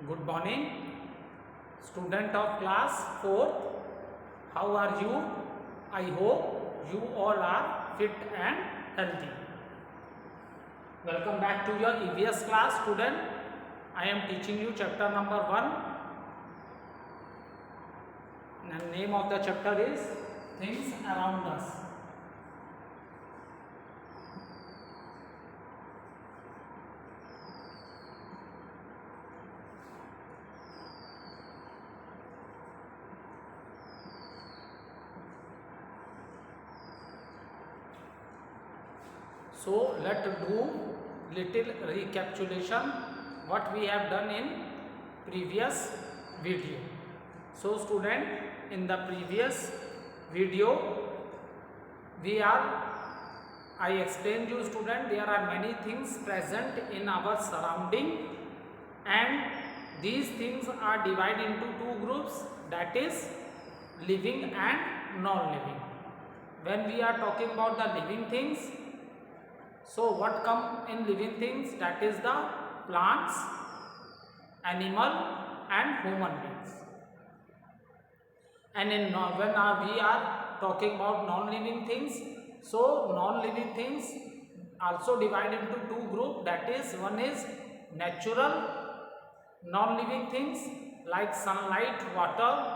Good morning, student of class 4th. How are you? I hope you all are fit and healthy. Welcome back to your EVS class, student. I am teaching you chapter number 1. The name of the chapter is Things Around Us. So let's do little recapitulation what we have done in previous video. So student, in the previous video I explained you student, there are many things present in our surrounding and these things are divided into two groups, that is living and non-living. When we are talking about the living things, so what come in living things? That is the plants, animal and human beings. And in when we are talking about non-living things, so non-living things also divided into two groups. That is, one is natural non-living things like sunlight, water,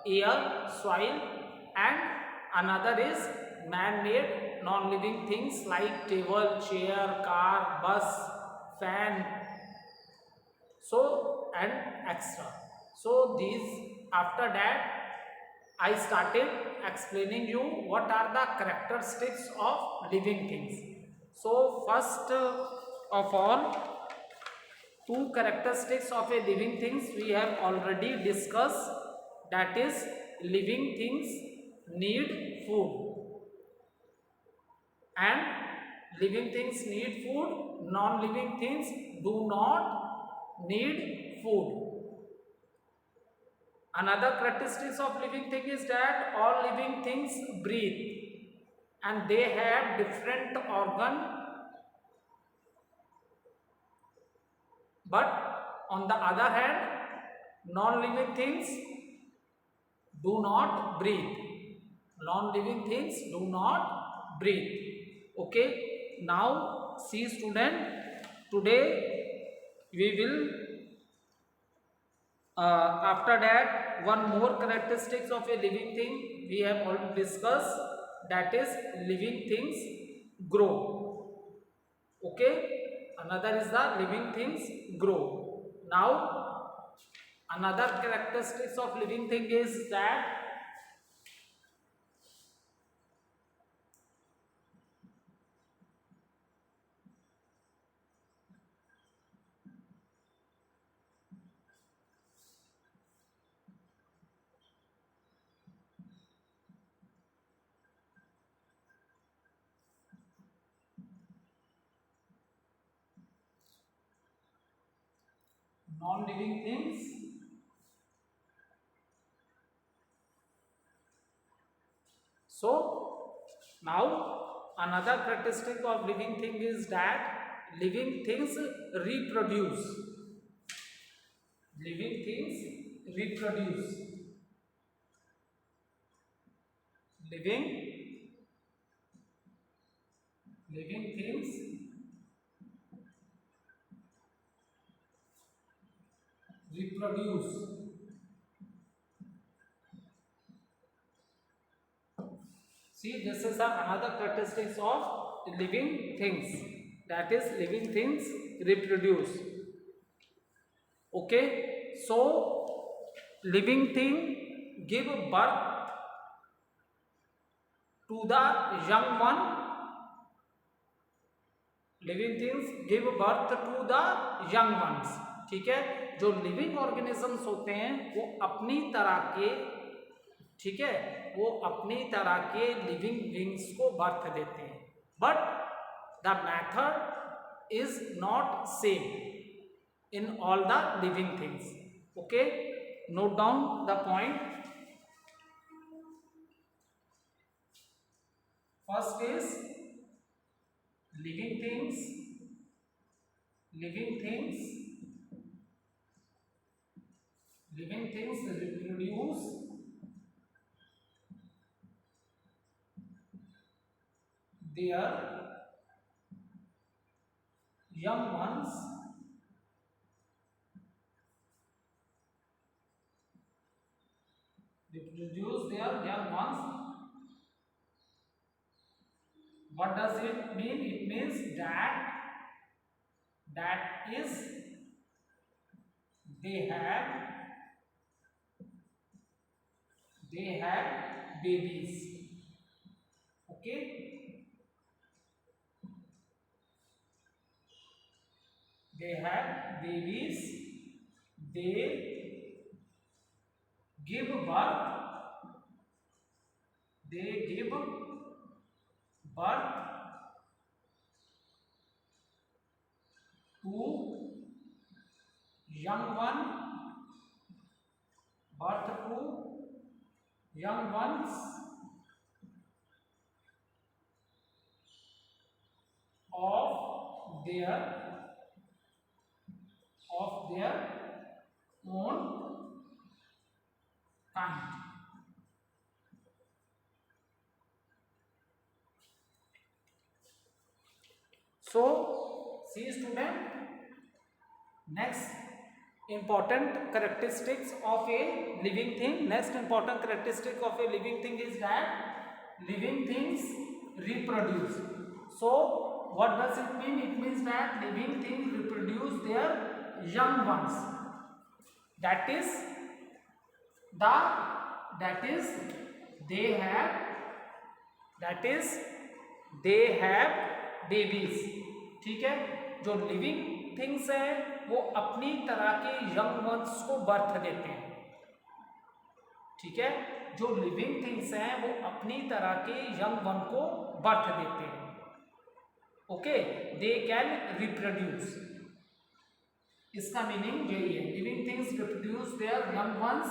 air, soil, and another is man-made non-living things like table, chair, car, bus, fan, so and extra. So these, after that I started explaining you what are the characteristics of living things. So first of all, two characteristics of a living things we have already discussed, that is living things need food and living things need food, non-living things do not need food. Another characteristics of living thing is that all living things breathe and they have different organ, but on the other hand non-living things do not breathe. Non-living things do not breathe. Okay, now see student, today we will after that one more characteristics of a living thing we have already discussed, that is living things grow. Okay, another is the living things grow. Now another characteristics of living thing is that non-living things so now another characteristic of living thing is that living things reproduce. Living things reproduce. Living things reproduce. See, this is another characteristics of living things, that is living things reproduce. Okay, so living thing give birth to the young one. Living things give birth to the young ones. ठीक है, जो living organisms होते हैं वो अपनी तरह के, ठीक है, वो अपनी तरह के लिविंग बींग्स को बर्थ देते हैं, but the method is not same in all the living things. Okay, note down the point. First is living things living things reproduce their young ones What does it mean? It means that is they have babies. Okay, they have babies. They give birth. They give birth to young one. Birth to young ones of their own kind. So, see student, next important characteristics of a living thing. Next important characteristic of a living thing is that living things reproduce. So, what does it mean? It means that living things reproduce their young ones. That is they have babies. ठीक है, जो living things है वो अपनी तरह के young ones को birth देते हैं. ठीक है, जो लिविंग थिंग्स हैं वो अपनी तरह के यंग वन को बर्थ देते हैं. Okay, they can reproduce. इसका मीनिंग यही है, living things reproduce there young once,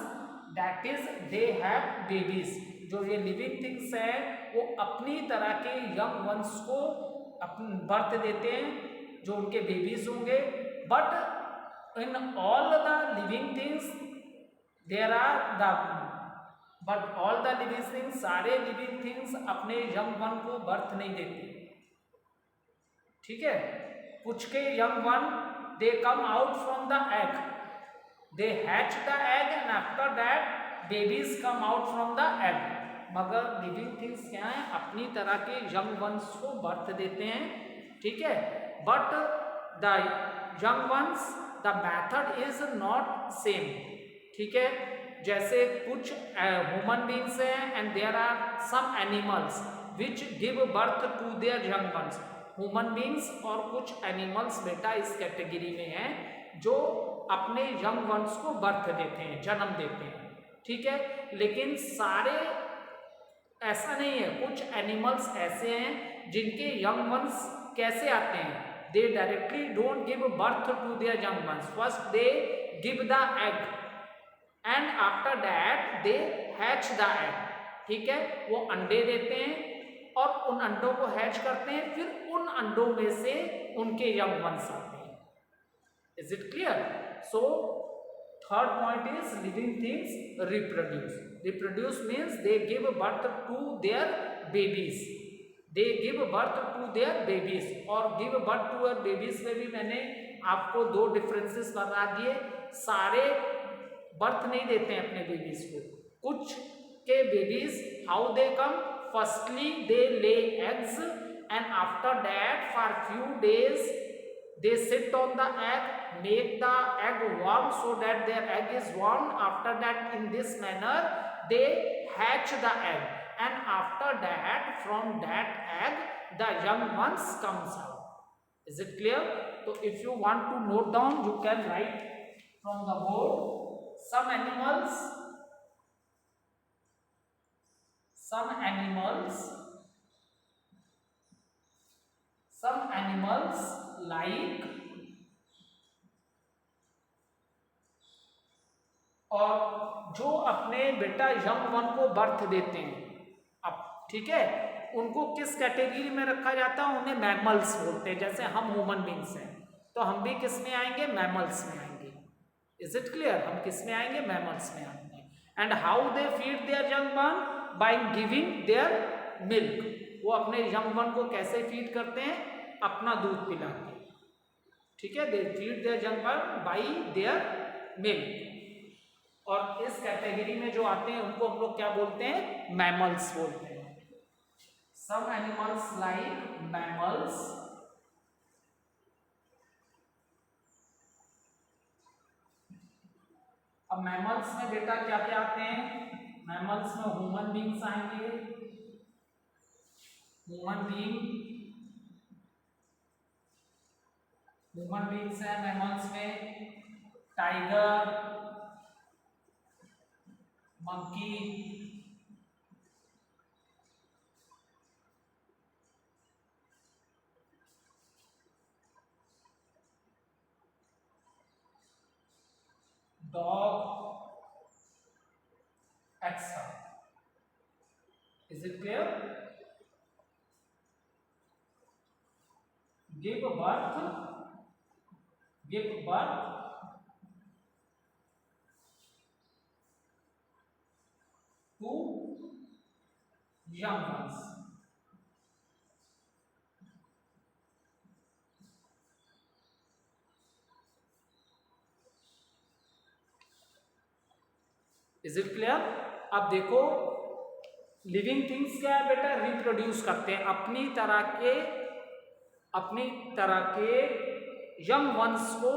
that is they have babies. जो ये लिविंग थिंग्स है वो अपनी तरह के यंग वंस को अपनी बर्थ देते हैं, जो उनके बेबीज होंगे. But in all the living things there are the but all the living things, सारे लिविंग थिंग्स अपने यंग वन को बर्थ नहीं देते. ठीक है, कुछ के young one they come out from the egg, they hatch the egg and after that babies come out from the egg. मगर लिविंग थिंग्स क्या है, अपनी तरह के यंग वंस को बर्थ देते हैं. ठीक है, but the young ones the method is not same. ठीक है, जैसे कुछ ह्यूमन बींग्स हैं and there are some animals which give birth to their young ones. Human beings और कुछ एनिमल्स बेटा इस कैटेगरी में हैं जो अपने यंग वंस को बर्थ देते हैं, जन्म देते हैं. ठीक है, लेकिन सारे ऐसा नहीं है. कुछ एनिमल्स ऐसे हैं जिनके यंग वंस कैसे आते हैं, they directly don't give birth to their young ones. First they give the egg and after that they hatch the egg. ठीक है, वो अंडे देते हैं और उन अंडों को हैच करते हैं, फिर उन अंडों में से उनके यंग वंस आते हैं. Is it clear? So third point is living things reproduce. Reproduce means they give birth to their babies. They give birth to their babies. और give birth to their babies में भी मैंने आपको दो differences बता दिए. सारे बर्थ नहीं देते हैं अपने बेबीज को. कुछ के babies how they come, firstly they lay eggs and after that for few days they sit on the egg, make the egg warm so that their egg is warm. After that in this manner they hatch the egg and after that from that egg the young ones comes out. Is it clear? So if you want to note down you can write from the board. Some animals like और जो अपने बेटा young one को birth देते हैं. अब ठीक है, उनको किस कैटेगरी में रखा जाता है, उन्हें मैमल्स बोलते हैं. जैसे हम ह्यूमन बींग्स हैं तो हम भी किस में आएंगे, मैमल्स में आएंगे. Is it clear? हम किस में आएंगे? मैमल्स में आएंगे. And how they feed there young one? By giving their milk. वो अपने यंग वन को कैसे फीड करते हैं? अपना दूध पिला के. ठीक है, they feed there young one by there milk. और इस कैटेगरी में जो आते हैं उनको हम लोग क्या बोलते हैं? मैमल्स बोलते हैं. सम एनिमल्स लाइक मैमल्स अब मैमल्स में बेटा क्या क्या आते हैं? मैमल्स में ह्यूमन बींग्स आएंगे. ह्यूमन बींग्स है मैमल्स में. Tiger, monkey, dog, etcetera. Is it clear? Give birth to young ones. Is it clear? अब देखो लिविंग थिंग्स क्या है बेटा? रिप्रोड्यूस करते हैं अपनी तरह के यंग वंस को.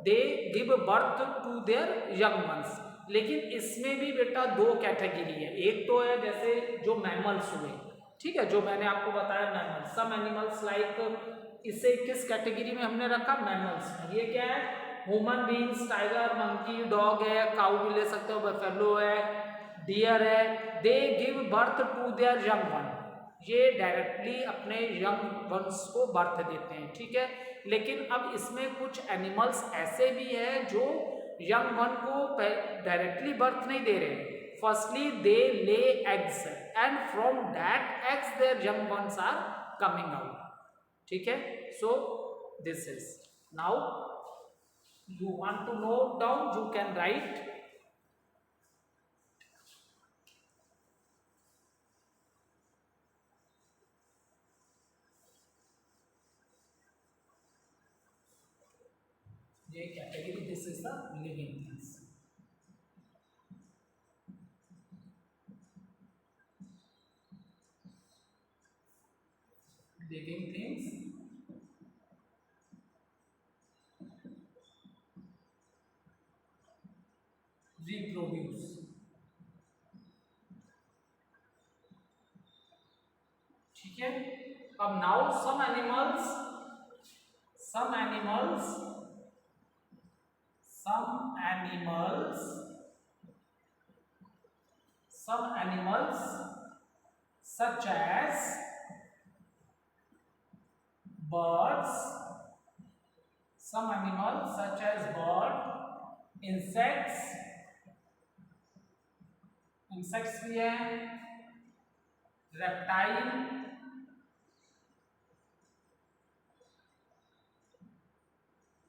They give birth to their young ones. लेकिन इसमें भी बेटा दो कैटेगरी है. एक तो है जैसे जो मैमल्स हुए, ठीक है, जो मैंने आपको बताया मैमल्स. सम एनिमल्स लाइक, इसे किस कैटेगरी में हमने रखा? मैमल्स में. ये क्या है? Human beings, tiger, monkey, dog है, काऊ भी ले सकते हो, बफेलो है, डियर है. They give birth to their young one. ये डायरेक्टली अपने यंग वंस को बर्थ देते हैं. ठीक है, लेकिन अब इसमें कुछ एनिमल्स ऐसे भी हैं जो यंग वन को डायरेक्टली बर्थ नहीं दे रहे. Firstly they lay eggs and from that eggs their young ones are coming out. ठीक है, so this is. Now you want to note down, you can write. ये category, this is the living things. Living things reproduce. ठीक है, अब now some animals such as birds, insects भी है,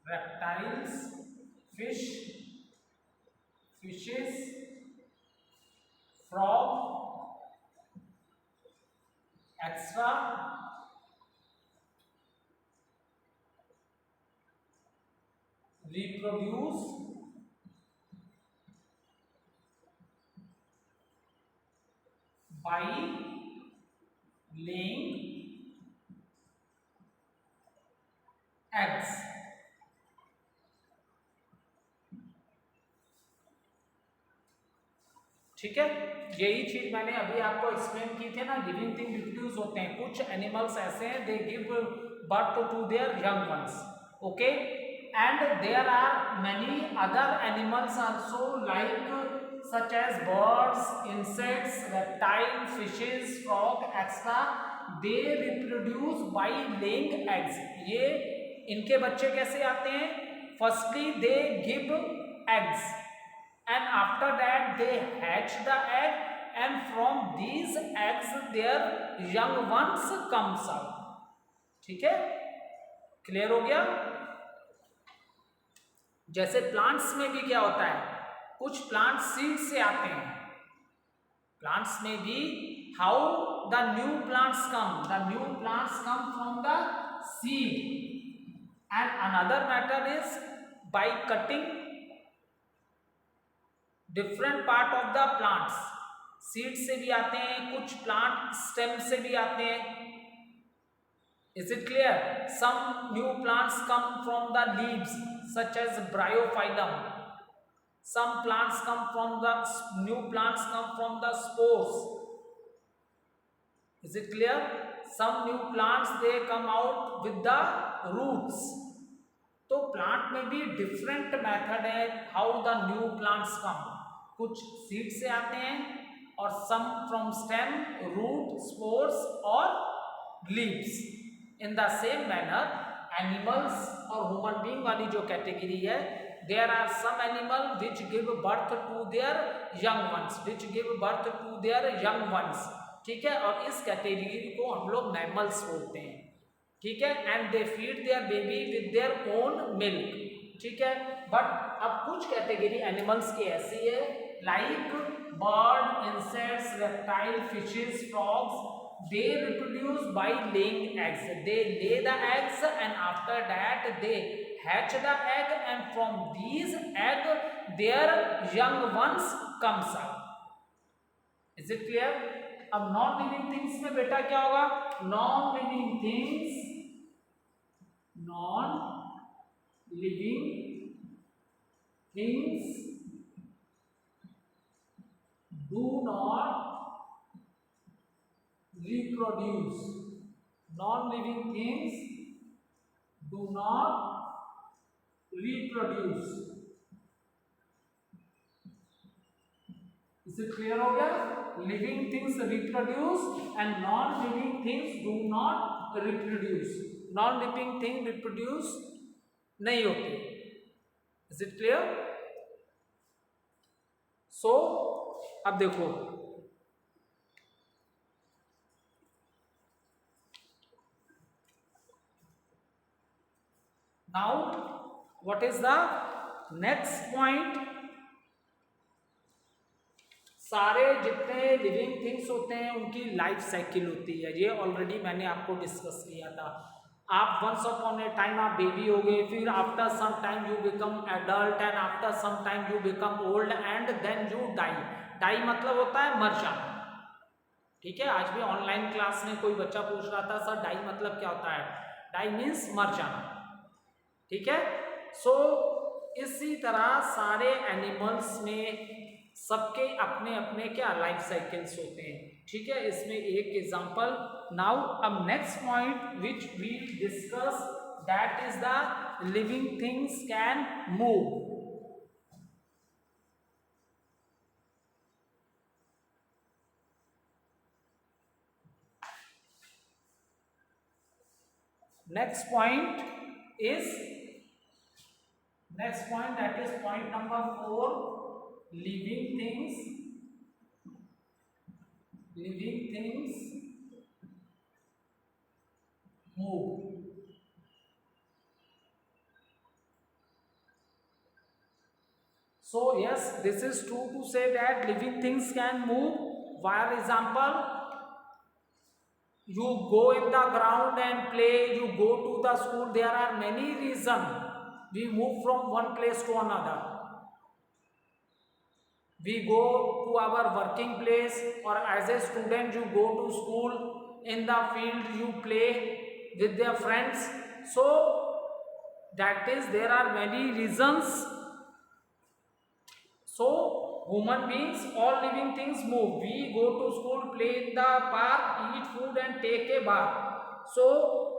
reptiles, fishes, frog, etc. reproduce by laying eggs. ठीक है, यही चीज मैंने अभी आपको एक्सप्लेन की थी ना. लिविंग थिंग रिप्रोड्यूस होते हैं. कुछ एनिमल्स ऐसे हैं they give birth to their young ones. Okay, and there are many other animals also like such as birds, insects, reptiles, fishes, frog, etc. They reproduce by laying eggs. ये इनके बच्चे कैसे आते हैं? Firstly they give eggs and after that they hatch the egg and from these eggs their young ones comes out. ठीक है, clear हो गया? जैसे प्लांट्स में भी क्या होता है, कुछ प्लांट सीड से आते हैं, प्लांट्स में भी how the new plants come from the seed, and another matter is by cutting different part of the plants, seed से भी आते हैं, कुछ प्लांट स्टेम से भी आते हैं. Is it clear? Some new plants come from the leaves such as bryophyllum. Some plants come from the new plants come from the spores. Is it clear? Some new plants they come out with the roots. तो plant में भी different method है how the new plants come. कुछ seed से आते हैं और some from stem, root, spores और leaves. In the same manner animals और ह्यूमन बीइंग वाली जो कैटेगरी है, there are some animal which give birth to their young ones, ठीक है, और इस कैटेगरी को हम लोग मैमल्स बोलते हैं, ठीक है. And they feed there baby with their own milk, ठीक है. बट अब कुछ कैटेगरी एनिमल्स की ऐसी है like bird, insects, reptile, fishes, frogs. They reproduce by laying eggs. They lay the eggs and after that they hatch the egg and from these egg their young ones comes out. Is it clear? अब non living things में बेटा क्या होगा, non living things do not reproduce. Non-living things do not reproduce. इसे clear हो गया? Living things reproduce and non living things do not reproduce. Non living thing reproduce नहीं होती. Is it clear? सो अब देखो, now what is the next point. सारे जितने living things होते हैं उनकी लाइफ साइकिल होती है. ये ऑलरेडी मैंने आपको डिस्कस किया था. आप वंस अपॉन ए टाइम आप बेबी हो गए, फिर after some time you become adult and after some time you become old and then you die. Die मतलब होता है मर जाना, ठीक है. आज भी ऑनलाइन क्लास में कोई बच्चा पूछ रहा था सर डाई मतलब क्या होता है. डाई मीन्स मर जाना, ठीक है. सो इसी तरह सारे एनिमल्स में सबके अपने अपने क्या लाइफ साइकिल्स होते हैं, ठीक है. इसमें एक एग्जांपल. नाउ अब next point which we discuss that is the living things can move. Next point that is point number 4. Living things move. So yes, this is true to say that living things can move. For example, you go in the ground and play, you go to the school. There are many reasons we move from one place to another. We go to our working place, or as a student you go to school. In the field you play with their friends. So that is, there are many reasons. So human beings, all living things move. We go to school, play in the park, eat food and take a bath. So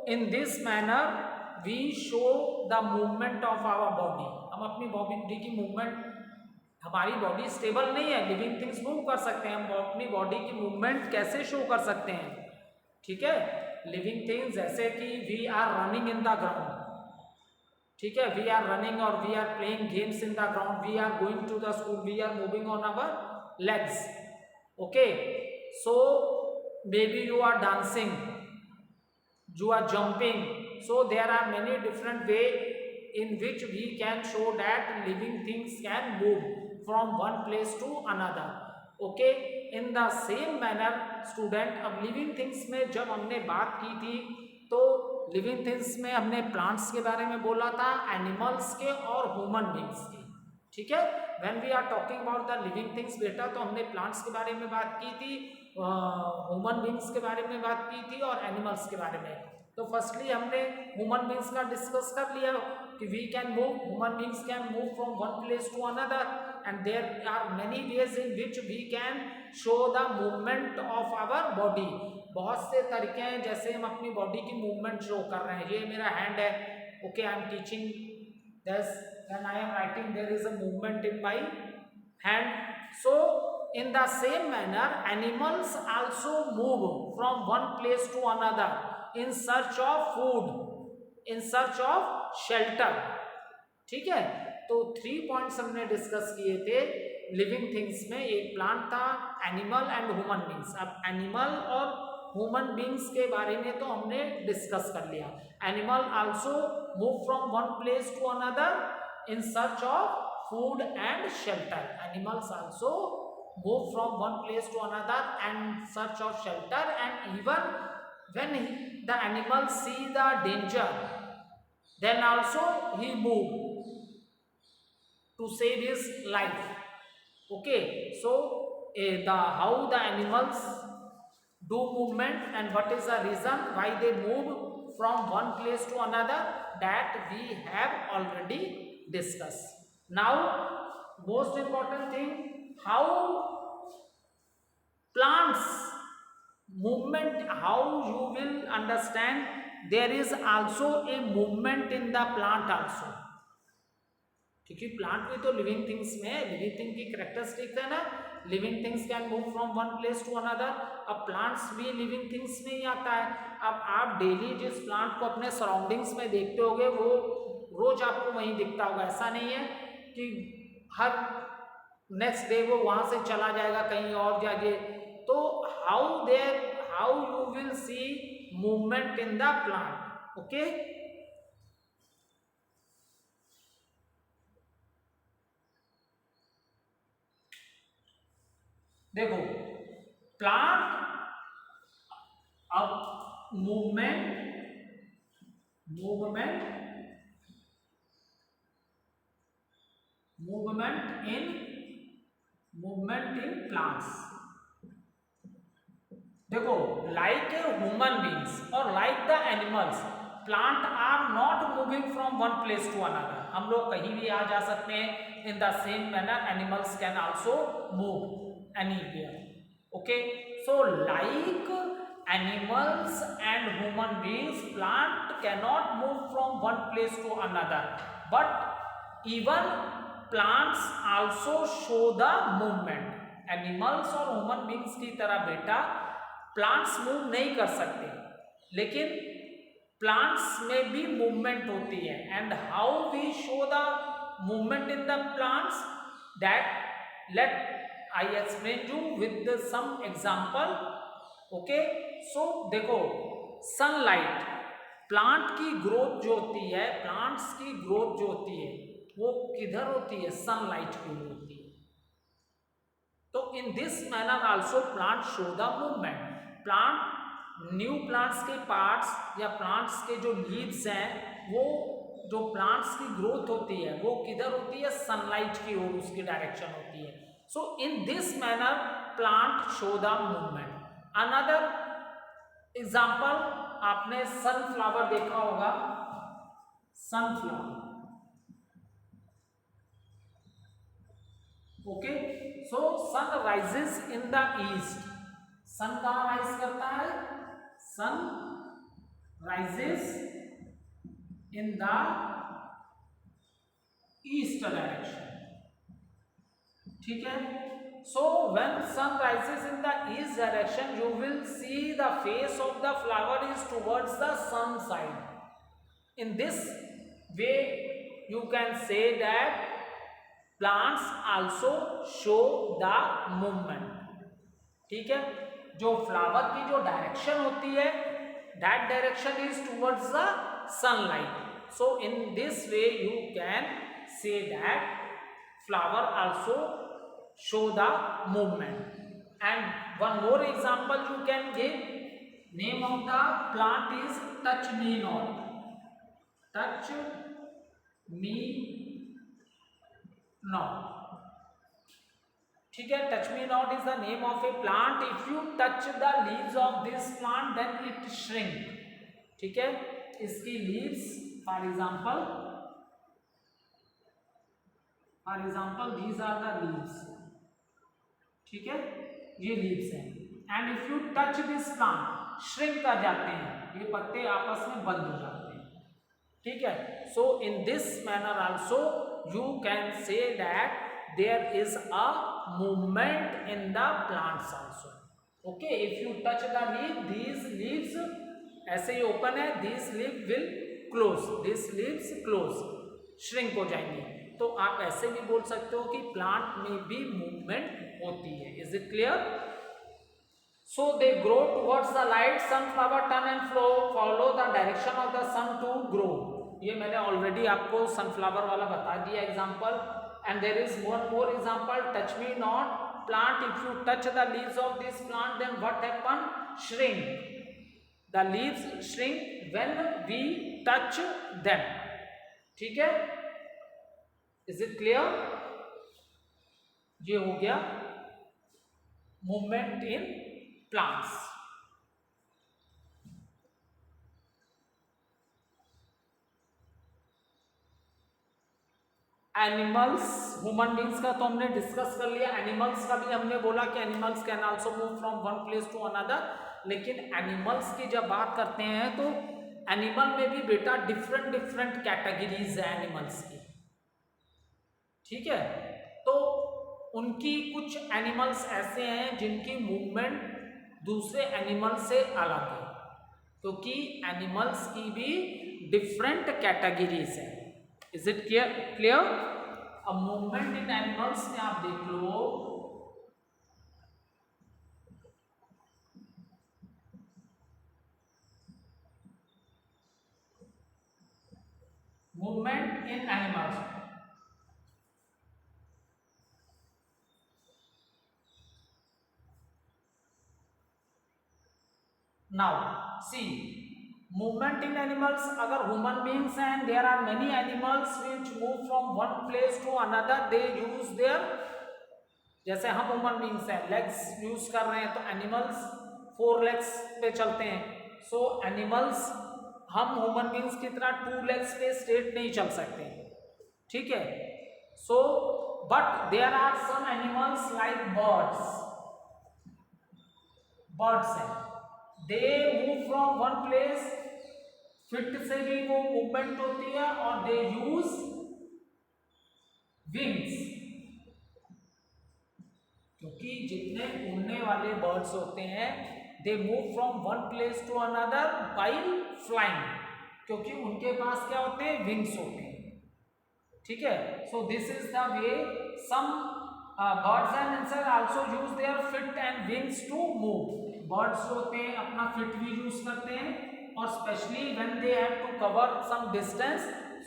in this manner we show the movement of our body. हम अपनी body की movement, हमारी body stable नहीं है, living things move कर सकते हैं, हम अपनी बॉडी की मूवमेंट कैसे शो कर सकते हैं, ठीक है. लिविंग थिंग्स जैसे कि we are running in the ground, ठीक है. वी आर रनिंग और we are playing games in the ground. We are going to the school, we are moving on our legs, okay. So maybe you are dancing, you are jumping. So there are many different way in which we can show that living things can move from one place to another. Okay, in the same manner student, अब living things में जब हमने बात की थी तो living things में हमने प्लांट्स के बारे में बोला था, एनिमल्स के और ह्यूमन बींग्स के, ठीक है। When we are talking about the living things बेटा, तो हमने प्लांट्स के बारे में बात की थी, ह्यूमन बींग्स के बारे में बात की थी और एनिमल्स के बारे में। तो फर्स्टली हमने ह्यूमन बींग्स का डिस्कस कर लिया कि we can move, human beings can move from one place to another and there are many ways in which we can show the movement of our body. बहुत से तरीके हैं जैसे हम अपनी बॉडी की मूवमेंट शो कर रहे हैं। ये मेरा हैंड है, okay, I am teaching this, when I am writing there is a movement in my hand. So in the same manner animals also move from one place to another in search of food, in search of shelter, ठीक है। तो 3 points हमने discuss किए थे living things में। एक plant था, animal and human beings. अब एनिमल और ह्यूमन बींग्स के बारे में तो हमने डिस्कस कर लिया। Animal also move from one place to another in search of food and shelter. Animals also move from one place to another and search of shelter, and even when the animal see the danger, then also he move to save his life. Okay, so the how the animals do movement and what is the reason why they move from one place to another, that we have already discussed. Now most important thing, how plants movement, how you will understand there is also a movement in the plant also, क्योंकि plant भी तो living things में, living thing की characteristic है ना, living things can move from one place to another. अब plants भी living things में ही आता है। अब आप डेली जिस प्लांट को अपने सराउंडिंग्स में देखते होगे वो रोज आपको वहीं दिखता होगा। ऐसा नहीं है कि हर नेक्स्ट डे वो वहां से चला जाएगा कहीं और जगह। तो how you will see movement in the plant, okay. देखो प्लांट, अब मूवमेंट इन प्लांट्स। देखो लाइक ह्यूमन बींग्स और like the animals, plant are not moving from one place to another. हम लोग कहीं भी आ जा सकते हैं। In the same manner animals can also move anywhere, okay, so like animals and human beings, plant cannot move from one place to another, but even plants also show the movement. animals और human beings की तरह बेटा plants move नहीं कर सकते, लेकिन plants में भी movement होती है। and how we show the movement in the plants, that let I explain you with some example, okay। so देखो सनलाइट, प्लांट की ग्रोथ जो होती है, प्लांट्स की ग्रोथ जो होती है वो किधर होती है, सनलाइट की होती है। तो इन this manner also plant show the movement. Plant, new plants के पार्ट्स या प्लांट्स के जो लीव्स हैं, वो जो प्लांट्स की ग्रोथ होती है वो किधर होती है, सनलाइट की ओर उसकी डायरेक्शन होती है। So in this manner plant show the movement. Another example, आपने sunflower देखा होगा, sunflower, okay, so sun rises in the east। sun कहाँ राइज करता है, sun rises in the east direction, ठीक है। so when sun rises in the east direction, you will see the face of the flower is towards the sun side। in this way you can say that plants also show the movement, ठीक है। जो flower की जो direction होती है, that direction is towards the sunlight। So in this way you can say that flower also show the movement. And one more example you can give. Name of the plant is touch me not. Touch me not. ठीक है, touch me not is the name of a plant. If you touch the leaves of this plant then it shrink. ठीक है, इसकी leaves for example these are the leaves. ठीक है, ये leaves हैं. And if you touch this plant shrink कर जाते हैं, ये पत्ते आपस में बंद हो जाते हैं. ठीक है, so in this manner also you can say that there is a movement in the plants also. Okay, if you touch the leaf, these leaves ऐसे ही open है, these leaves will close, these leaves close, shrink हो जाएंगे. तो आप ऐसे भी बोल सकते हो कि प्लांट में भी मूवमेंट होती है. Is it clear? So they grow towards the light. Sunflower turn and flow, follow the direction of the sun to grow. ये मैंने ऑलरेडी आपको सनफ्लावर वाला बता दिया example. And there is one more example, touch me not plant. If you touch the leaves of this plant, then what happen? Shrink. The leaves shrink when we touch them. ठीक है, is it clear? ये हो गया movement in plants. Animals, human beings का तो हमने discuss कर लिया. एनिमल्स का भी हमने बोला कि animals can also move from one place to another. लेकिन एनिमल्स की जब बात करते हैं तो एनिमल में भी बेटा डिफरेंट कैटेगरीज है एनिमल्स की. ठीक है, तो उनकी कुछ एनिमल्स ऐसे हैं जिनकी मूवमेंट दूसरे एनिमल से अलग है, क्योंकि एनिमल्स की भी डिफरेंट कैटेगरीज है. Is it clear? अब मूवमेंट इन एनिमल्स में आप देख लो. Movement in animals, now see movement in animals. अगर human beings and there are many animals which move from one place to another, they use their, जैसे हम human beings हैं legs use कर रहे हैं, तो animals 4 legs पे चलते हैं. so animals, हम human beings की तरह 2 legs पे straight नहीं चल सकते. ठीक है, so but there are some animals like birds हैं, they move from one place. Fit से भी वो मूवमेंट होती है और दे यूज विंग्स, क्योंकि जितने उड़ने वाले बर्ड्स होते हैं they move from one place to another by flying, क्योंकि उनके पास क्या होते हैं? विंग्स होते हैं. ठीक है, so this is the way some birds and insects also use their feet and wings to move. Birds होते हैं अपना फिट भी यूज करते हैं, और specially when they have to cover some distance,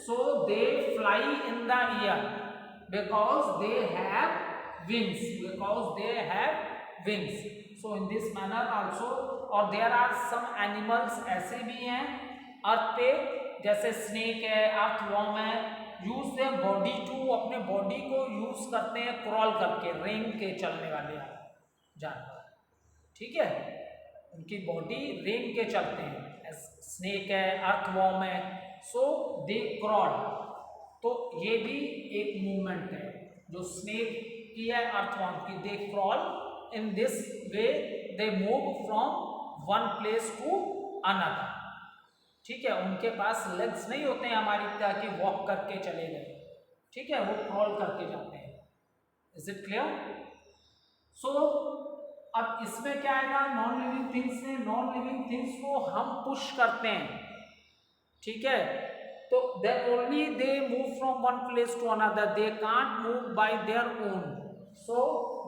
so they fly in the air because they have wings. So in this manner also. और there are some animals ऐसे भी हैं अर्थ पे, जैसे स्नेक है, अर्थवॉर्म है, यूज देयर बॉडी टू, अपने body को यूज करते हैं क्रॉल करके, रेंग के चलने वाले जानवर. ठीक है, उनकी बॉडी रेंग के चलते हैं. स्नेक है, अर्थवॉर्म है, सो दे क्रॉल. तो ये भी एक मूवमेंट है जो स्नेक की है, अर्थवॉर्म की. They crawl in this way, they move from one place to another. ठीक है, उनके पास लेग्स नहीं होते हैं हमारी तरह कि वॉक करके चले गए. ठीक है, वो क्रॉल करके जाते हैं. Is it clear? सो अब इसमें क्या आएगा? नॉन लिविंग थिंग्स में, नॉन लिविंग थिंग्स को हम पुश करते हैं. ठीक है, तो then only they move from one place to another, they can't move by their own. So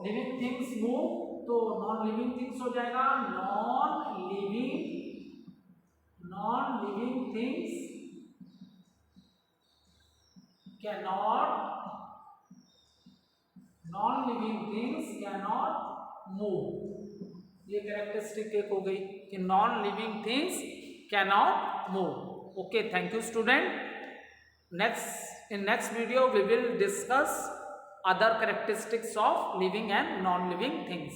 living things move, तो नॉन लिविंग थिंग्स हो जाएगा non living things cannot, non-living things cannot move. ये characteristic एक हो गई कि non living things cannot move. Okay, thank you student. In next video we will discuss other characteristics of living and non-living things.